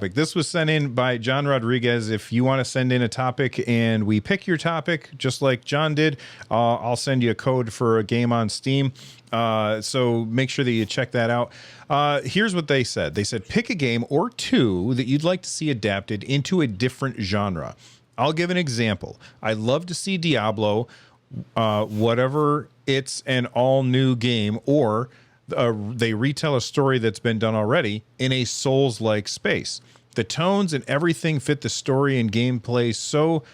This was sent in by John Rodriguez. If you want to send in a topic and we pick your topic, just like John did, I'll send you a code for a game on Steam. So make sure that you check that out. Here's what they said. They said, pick a game or two that you'd like to see adapted into a different genre. I'll give an example. I'd love to see Diablo, whatever it's an all new game, or they retell a story that's been done already in a Souls-like space. The tones and everything fit the story and gameplay, so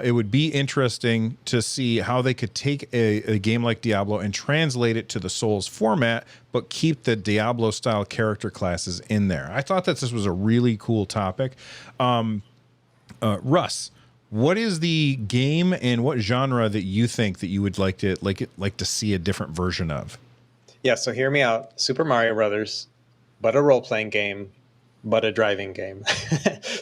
it would be interesting to see how they could take a game like Diablo and translate it to the Souls format, but keep the Diablo-style character classes in there. I thought that this was a really cool topic. Russ, what is the game and what genre that you think that you would like to see a different version of? Yeah, so hear me out. Super Mario Brothers, but a role-playing game, but a driving game.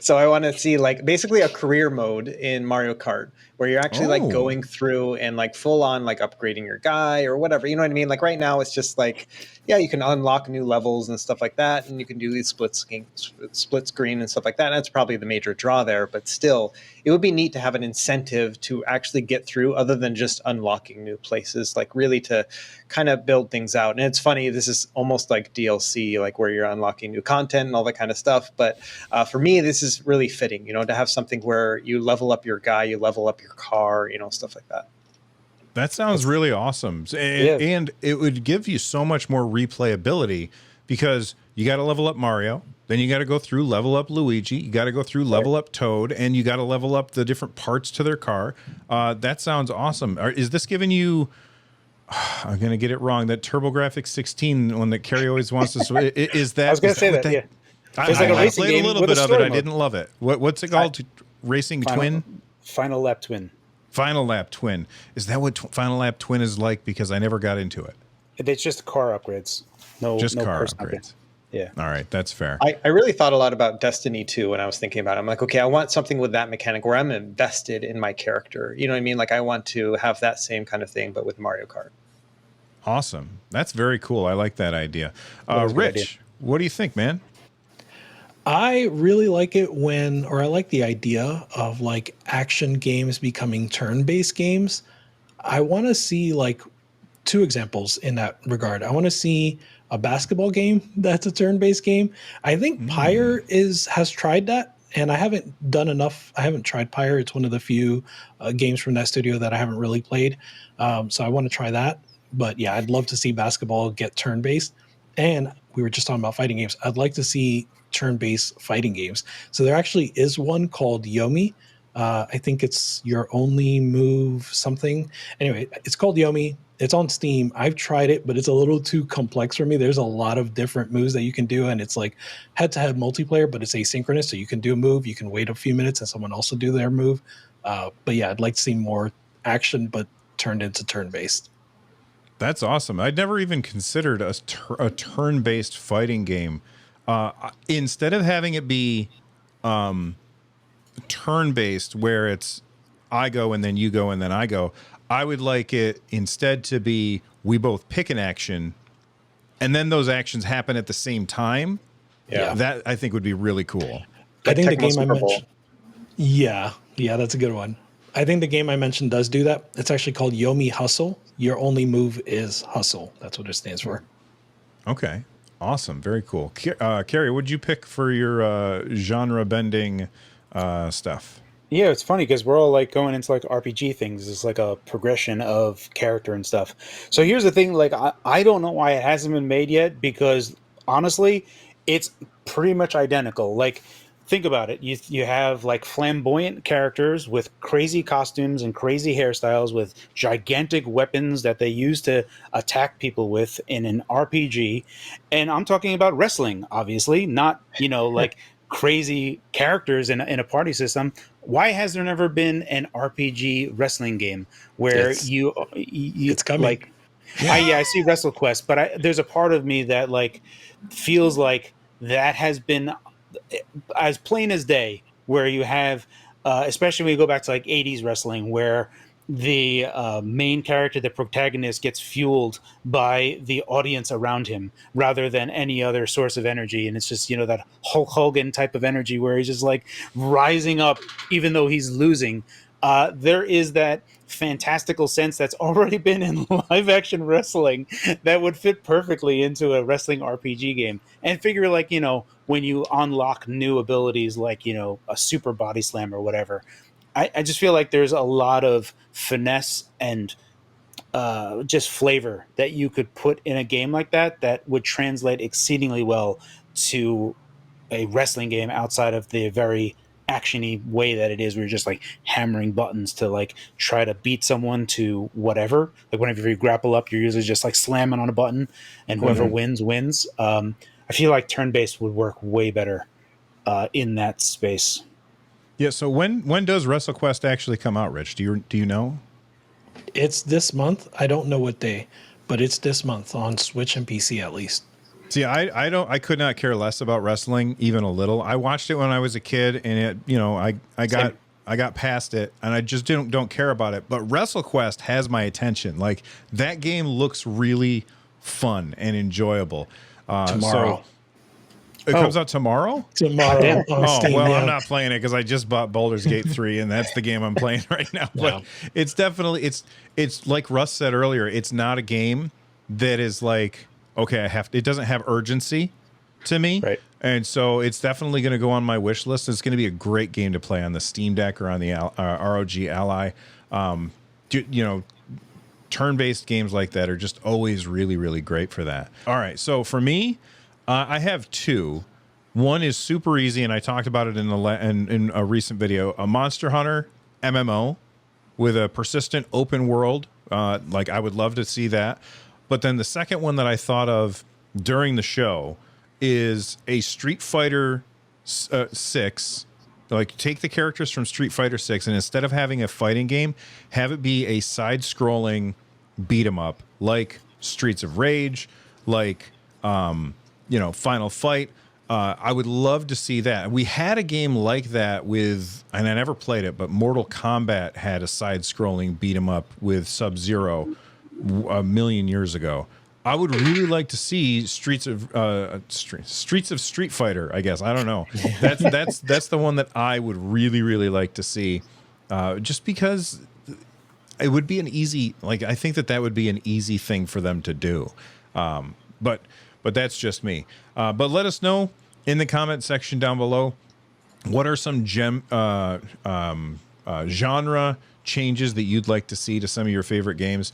So I want to see like basically a career mode in Mario Kart where you're actually like going through and like full on like upgrading your guy or whatever. You know what I mean? Like right now it's just like, yeah, you can unlock new levels and stuff like that. And you can do these split screen and stuff like that. And that's probably the major draw there. But still, it would be neat to have an incentive to actually get through other than just unlocking new places, like really to kind of build things out. And it's funny, this is almost like DLC, like where you're unlocking new content and all that kind of stuff. But for me, this is really fitting, you know, to have something where you level up your guy, you level up your car, you know, stuff like that. That sounds really awesome. And it would give you so much more replayability because you got to level up Mario. Then you got to go through level up Luigi. You got to go through level up Toad, and you got to level up the different parts to their car. That sounds awesome. Is this giving you? I'm gonna get it wrong. That TurboGrafx 16 one that Carrie always wants to. Is that? I was gonna say that. Yeah. I played a little bit of it. I didn't love it. What's it called? Racing Twin. Final Lap Twin. Final Lap Twin. Is that what Final Lap Twin is like? Because I never got into it. It's just car upgrades. No car upgrades. Yeah. All right, that's fair. I really thought a lot about Destiny 2 when I was thinking about it. I'm like, okay, I want something with that mechanic where I'm invested in my character. You know what I mean? Like I want to have that same kind of thing, but with Mario Kart. Awesome. That's very cool. I like that idea. Rich, what do you think, man? I really like it I like the idea of like action games becoming turn-based games. I want to see like two examples in that regard. I want to see a basketball game that's a turn-based game. I think Pyre has tried that, and I haven't done enough. I haven't tried Pyre. It's one of the few games from that studio that I haven't really played. So I want to try that. But yeah, I'd love to see basketball get turn-based. And we were just talking about fighting games. I'd like to see turn-based fighting games. So there actually is one called Yomi. I think it's Your Only Move something. Anyway, it's called Yomi. It's on Steam. I've tried it, but it's a little too complex for me. There's a lot of different moves that you can do, and it's like head-to-head multiplayer, but it's asynchronous. So you can do a move, you can wait a few minutes, and someone else will do their move. But yeah, I'd like to see more action, but turned into turn-based. That's awesome. I'd never even considered a turn-based fighting game. Instead of having it be turn-based where it's I go and then you go and then I go, I would like it instead to be we both pick an action and then those actions happen at the same time. Yeah. That I think would be really cool. I think the game I mentioned. Yeah, that's a good one. I think the game I mentioned does do that. It's actually called Yomi Hustle. Your only move is hustle. That's what it stands for. Okay. Awesome. Very cool. Carrie, what'd you pick for your genre-bending stuff? Yeah, it's funny because we're all like going into like RPG things. It's like a progression of character and stuff. So here's the thing. Like, I don't know why it hasn't been made yet because honestly, it's pretty much identical. Like, think about it. You have like flamboyant characters with crazy costumes and crazy hairstyles with gigantic weapons that they use to attack people with in an RPG. And I'm talking about wrestling, obviously, not, like crazy characters in a party system. Why has there never been an RPG wrestling game where it's coming? Like, I see WrestleQuest, but there's a part of me that like feels like that has been as plain as day, where you have, especially when you go back to like 80s wrestling, where the main character, the protagonist, gets fueled by the audience around him rather than any other source of energy. And it's just, that Hulk Hogan type of energy where he's just like rising up even though he's losing. There is that fantastical sense that's already been in live action wrestling that would fit perfectly into a wrestling RPG game. And figure, like, when you unlock new abilities like, a super body slam or whatever, I just feel like there's a lot of finesse and just flavor that you could put in a game like that would translate exceedingly well to a wrestling game outside of the very actiony way that it is, where you're just like hammering buttons to like try to beat someone to whatever. Like whenever you grapple up, you're usually just like slamming on a button, and whoever wins. I feel like turn-based would work way better in that space. Yeah. So when does WrestleQuest actually come out, Rich? Do you know? It's this month. I don't know what day, but it's this month on Switch and PC at least. See, I could not care less about wrestling even a little. I watched it when I was a kid, and I got past it, and I just don't care about it. But WrestleQuest has my attention. Like, that game looks really fun and enjoyable. Tomorrow. It comes out tomorrow? Tomorrow. Yeah. Oh, Steam, well, yeah. I'm not playing it because I just bought Baldur's Gate 3, and that's the game I'm playing right now. But it's definitely, it's like Russ said earlier, it's not a game that is like, okay, it doesn't have urgency to me. Right. And so it's definitely going to go on my wish list. It's going to be a great game to play on the Steam Deck or on the ROG Ally. Turn-based games like that are just always really, really great for that. All right. So for me, I have two. One is super easy, and I talked about it in a recent video. A Monster Hunter MMO with a persistent open world. Like, I would love to see that. But then the second one that I thought of during the show is a Street Fighter 6. Like, take the characters from Street Fighter 6, and instead of having a fighting game, have it be a side-scrolling beat 'em up, like Streets of Rage, like Final Fight. I would love to see that. We had a game like that with, and I never played it, but Mortal Kombat had a side-scrolling beat 'em up with Sub-Zero a million years ago. I would really like to see Streets of Street Fighter, I guess. I don't know. That's the one that I would really, really like to see, just because it would be an easy, like, I think that would be an easy thing for them to do. But that's just me. But let us know in the comment section down below, what are some genre changes that you'd like to see to some of your favorite games.